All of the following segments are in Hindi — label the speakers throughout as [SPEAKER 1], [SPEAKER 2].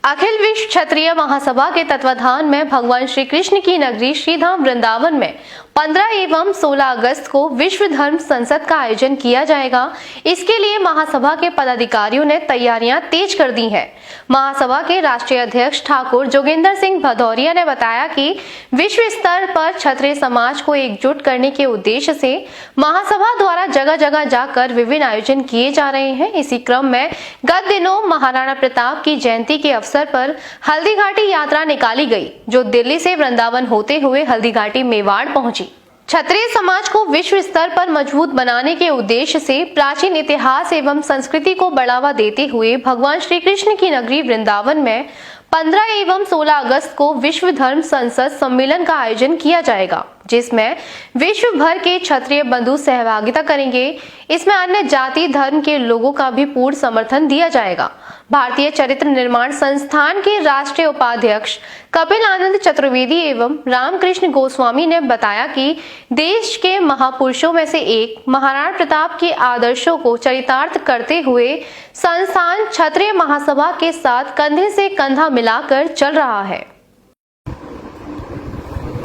[SPEAKER 1] अखिल विश्व क्षत्रिय महासभा के तत्वाधान में भगवान श्री कृष्ण की नगरी श्रीधाम वृंदावन में 15 एवं 16 अगस्त को विश्व धर्म संसद का आयोजन किया जाएगा। इसके लिए महासभा के पदाधिकारियों ने तैयारियां तेज कर दी हैं। महासभा के राष्ट्रीय अध्यक्ष ठाकुर जोगिंदर सिंह भदौरिया ने बताया कि विश्व स्तर पर क्षत्रिय समाज को एकजुट करने के उद्देश्य से महासभा द्वारा जगह जगह जाकर विभिन्न आयोजन किए जा रहे हैं। इसी क्रम में गत दिनों महाराणा प्रताप की जयंती के अवसर पर हल्दीघाटी यात्रा निकाली गई, जो दिल्ली से वृंदावन होते हुए हल्दीघाटी मेवाड़ पहुंची। क्षत्रिय समाज को विश्व स्तर पर मजबूत बनाने के उद्देश्य से प्राचीन इतिहास एवं संस्कृति को बढ़ावा देते हुए भगवान श्री कृष्ण की नगरी वृंदावन में 15 एवं 16 अगस्त को विश्व धर्म संसद सम्मेलन का आयोजन किया जाएगा, जिसमें विश्व भर के क्षत्रिय बंधु सहभागिता करेंगे। इसमें अन्य जाति धर्म के लोगों का भी पूर्ण समर्थन दिया जाएगा। भारतीय चरित्र निर्माण संस्थान के राष्ट्रीय उपाध्यक्ष कपिल आनंद चतुर्वेदी एवं रामकृष्ण गोस्वामी ने बताया कि देश के महापुरुषों में से एक महाराणा प्रताप के आदर्शों को चरितार्थ करते हुए संस्थान क्षत्रिय महासभा के साथ कंधे से कंधा मिलाकर चल रहा है।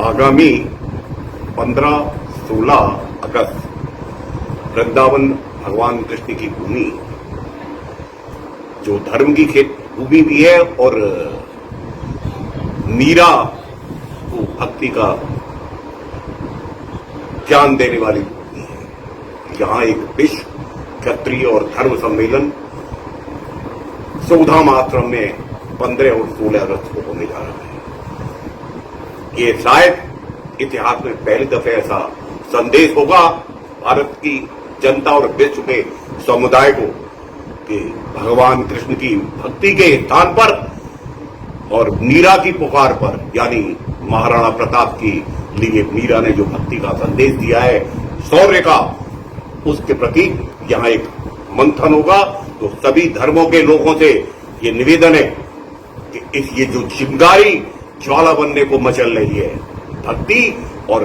[SPEAKER 2] आगामी 15-16 अगस्त वृंदावन भगवान कृष्ण की भूमि, जो धर्म की खेत भूमि भी है और मीरा को भक्ति का ज्ञान देने वाली भूमि है। यहां एक विश्व क्षत्रिय और धर्म सम्मेलन सुधाम आश्रम में 15 और 16 अगस्त को होने जा रहा है। ये शायद इतिहास में पहली दफे ऐसा संदेश होगा भारत की जनता और विश्व के समुदाय को कि भगवान कृष्ण की भक्ति के स्थान पर और मीरा की पुकार पर, यानी महाराणा प्रताप की लिए मीरा ने जो भक्ति का संदेश दिया है, शौर्य का, उसके प्रति यहां एक मंथन होगा। तो सभी धर्मों के लोगों से ये निवेदन है कि ये जो चिंगारी ज्वाला बनने को मचल रही है, भक्ति और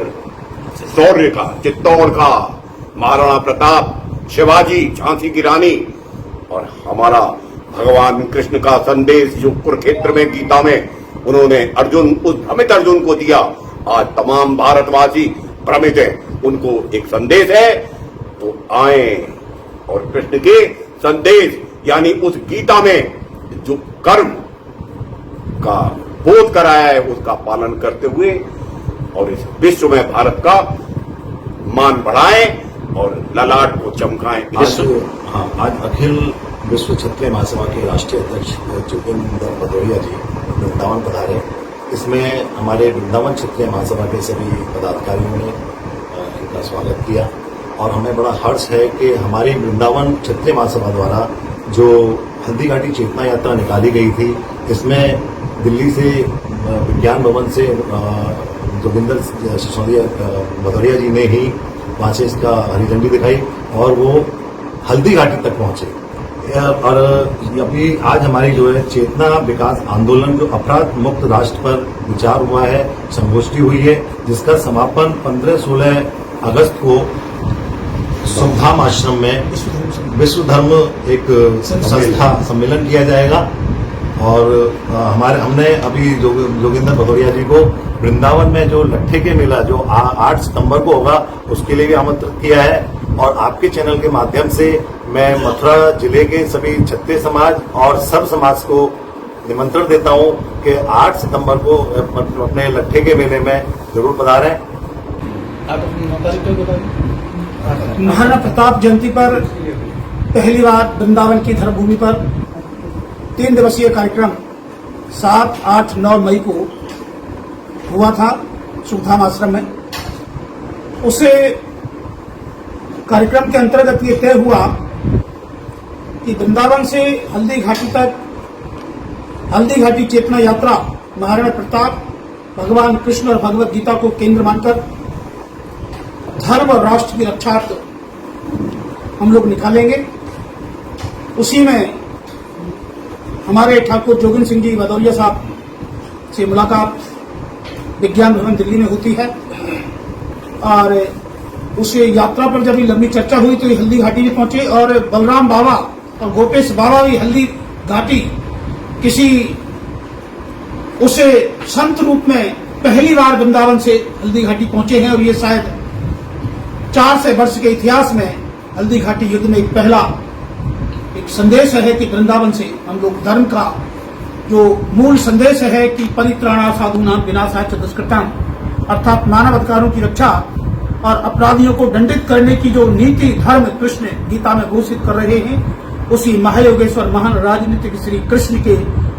[SPEAKER 2] शौर्य का, चित्तौड़ का, महाराणा प्रताप, शिवाजी, झांसी की रानी और हमारा भगवान कृष्ण का संदेश जो कुरुक्षेत्र में गीता में उन्होंने अर्जुन, उस भ्रमित अर्जुन को दिया, आज तमाम भारतवासी भ्रमित है, उनको एक संदेश है। तो आए और कृष्ण के संदेश यानी उस गीता में जो कर्म का बोध कराया है उसका पालन करते हुए और इस विश्व में भारत का मान बढ़ाएं और ललाट को चमकाएं।
[SPEAKER 3] आज अखिल विश्व क्षत्रिय महासभा के राष्ट्रीय अध्यक्ष जोगिंदर भदौरिया जी वृंदावन पधारे। इसमें हमारे वृंदावन क्षत्रिय महासभा के सभी पदाधिकारियों ने इनका स्वागत किया और हमें बड़ा हर्ष है कि हमारी वृंदावन क्षत्रिय महासभा द्वारा जो हल्दीघाटी चेतना यात्रा निकाली गई थी, इसमें दिल्ली से विज्ञान भवन से जोगिंदर सिसोदिया भदौरिया जी ने ही वहां से इसका हरी झंडी दिखाई और वो हल्दीघाटी तक पहुंचे। और अभी आज हमारी जो है चेतना विकास आंदोलन, जो अपराध मुक्त राष्ट्र पर विचार हुआ है, संगोष्ठी हुई है, जिसका समापन 15-16 अगस्त को सुधाम आश्रम में विश्व धर्म एक संस्था सम्मेलन किया जाएगा। और हमने अभी जोगिंदर भदौरिया जी को वृंदावन में जो लट्ठे के मेला जो 8 सितंबर को होगा उसके लिए भी आमंत्रित किया है। और आपके चैनल के माध्यम से मैं मथुरा जिले के सभी क्षत्रिय समाज और सब समाज को निमंत्रण देता हूं कि 8 सितंबर को अपने लट्ठे के मेले में जरूर पधारें।
[SPEAKER 4] महाराणा प्रताप जयंती पर पहली बार वृंदावन की धर्मभूमि पर 3 दिवसीय कार्यक्रम 7, 8, 9 मई को हुआ था सुधाम आश्रम में। उसे कार्यक्रम के अंतर्गत ये तय हुआ कि वृंदावन से हल्दीघाटी तक हल्दीघाटी चेतना यात्रा महाराणा प्रताप, भगवान कृष्ण और भगवत गीता को केंद्र मानकर धर्म और राष्ट्र की रक्षार्थ हम लोग निकालेंगे। उसी में हमारे ठाकुर जोगिंदर सिंह जी भदौरिया साहब से मुलाकात विज्ञान भवन दिल्ली में होती है और उस यात्रा पर जब लंबी चर्चा हुई तो ये हल्दीघाटी भी पहुंचे और बलराम बाबा और गोपेश बाबा भी हल्दीघाटी किसी उसे संत रूप में पहली बार वृंदावन से हल्दी घाटी पहुंचे हैं और ये शायद 400 वर्ष के इतिहास में हल्दी घाटी युद्ध में एक पहला एक संदेश है कि वृंदावन से हम लोग धर्म का जो मूल संदेश है कि परित्राणा साधूनां विनाशाय च दुष्कृताम्, अर्थात मानव अधिकारों की रक्षा और अपराधियों को दंडित करने की जो नीति धर्म कृष्ण गीता में घोषित कर रहे हैं, उसी महायोगेश्वर महान राजनीतिक श्री कृष्ण के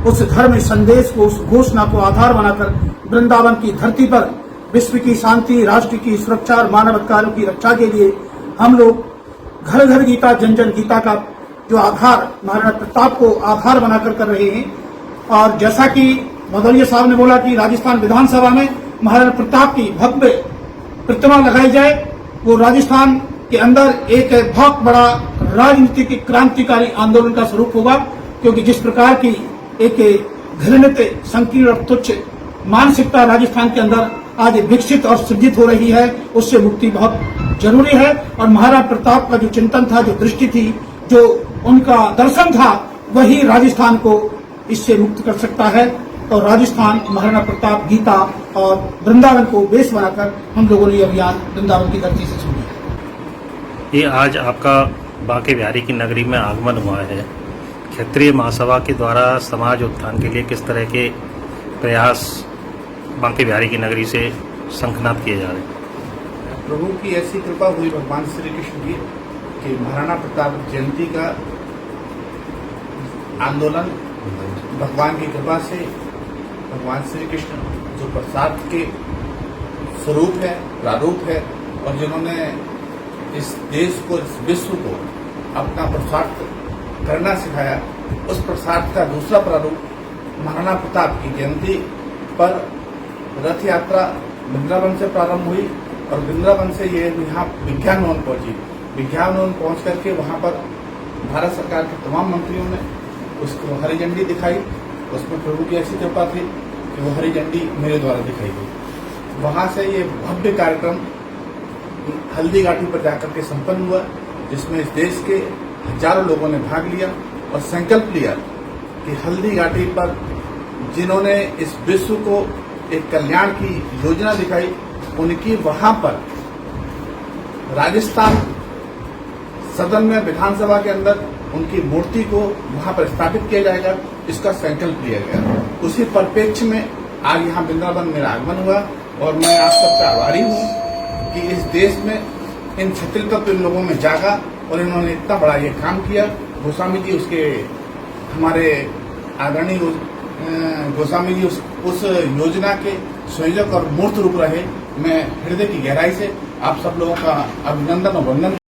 [SPEAKER 4] उस धर्म संदेश को, उस घोषणा को आधार बनाकर वृंदावन की धरती पर विश्व की शांति, राष्ट्र की सुरक्षा और मानव अधिकारों की रक्षा के लिए हम लोग घर घर गीता, जन जन गीता का जो आधार महाराणा प्रताप को आधार बनाकर कर रहे हैं। और जैसा कि भदौरिया साहब ने बोला कि राजस्थान विधानसभा में महाराणा प्रताप की भव्य प्रतिमा लगाई जाए, वो राजस्थान के अंदर एक बहुत बड़ा राजनीतिक क्रांतिकारी आंदोलन का स्वरूप होगा, क्योंकि जिस प्रकार की एक घृणित, संकीर्ण और तुच्छ मानसिकता राजस्थान के अंदर आज विकसित और सृजित हो रही है, उससे मुक्ति बहुत जरूरी है। और महाराणा प्रताप का जो चिंतन था, जो दृष्टि थी, जो उनका दर्शन था, वही राजस्थान को इससे मुक्त कर सकता है। तो राजस्थान महाराणा प्रताप गीता और वृंदावन को बेस बनाकर हम लोगों ने अभियान वृंदावन की धरती से शुरू किया।
[SPEAKER 5] ये आज आपका बांके बिहारी की नगरी में आगमन हुआ है। क्षेत्रीय महासभा के द्वारा समाज उत्थान के लिए किस तरह के प्रयास बांके बिहारी की नगरी से शंखनाद किए जा रहे हैं?
[SPEAKER 6] प्रभु की ऐसी कृपा हुई भगवान श्री कृष्ण की कि महाराणा प्रताप जयंती का आंदोलन भगवान की कृपा से भगवान श्री कृष्ण जो प्रसाद के स्वरूप है, प्रारूप है, और जिन्होंने इस देश को, इस विश्व को अपना प्रसाद करना सिखाया, उस प्रसाद का दूसरा प्रारूप महाराणा प्रताप की जयंती पर रथ यात्रा वृंदावन से प्रारंभ हुई और वृंदावन से ये यहाँ विज्ञान भवन पहुंची। विज्ञान भवन पहुंच करके वहाँ पर भारत सरकार के तमाम मंत्रियों ने उसको हरी झंडी दिखाई। उसमें प्रभु की ऐसी कृपा थी कि वो हरी झंडी मेरे द्वारा दिखाई गई। वहाँ से ये भव्य कार्यक्रम हल्दी घाटी पर जाकर के संपन्न हुआ, जिसमें इस देश के हजारों लोगों ने भाग लिया और संकल्प लिया कि हल्दी घाटी पर जिन्होंने इस विश्व को एक कल्याण की योजना दिखाई, उनकी वहां पर राजस्थान सदन में, विधानसभा के अंदर उनकी मूर्ति को वहां पर स्थापित किया जाएगा, इसका संकल्प लिया गया। उसी परिप्रेक्ष्य में आज यहाँ वृंदावन मेरा आगमन हुआ और मैं आप सबका आभारी हूँ कि इस देश में इन क्षत्रिय तत्व इन लोगों में जागा और इन्होंने इतना बड़ा ये काम किया। गोस्वामी जी उसके हमारे आदरणीय गोस्वामी जी उस योजना के संयोजक और मूर्त रूप रहे। मैं हृदय की गहराई से आप सब लोगों का अभिनंदन और वंदन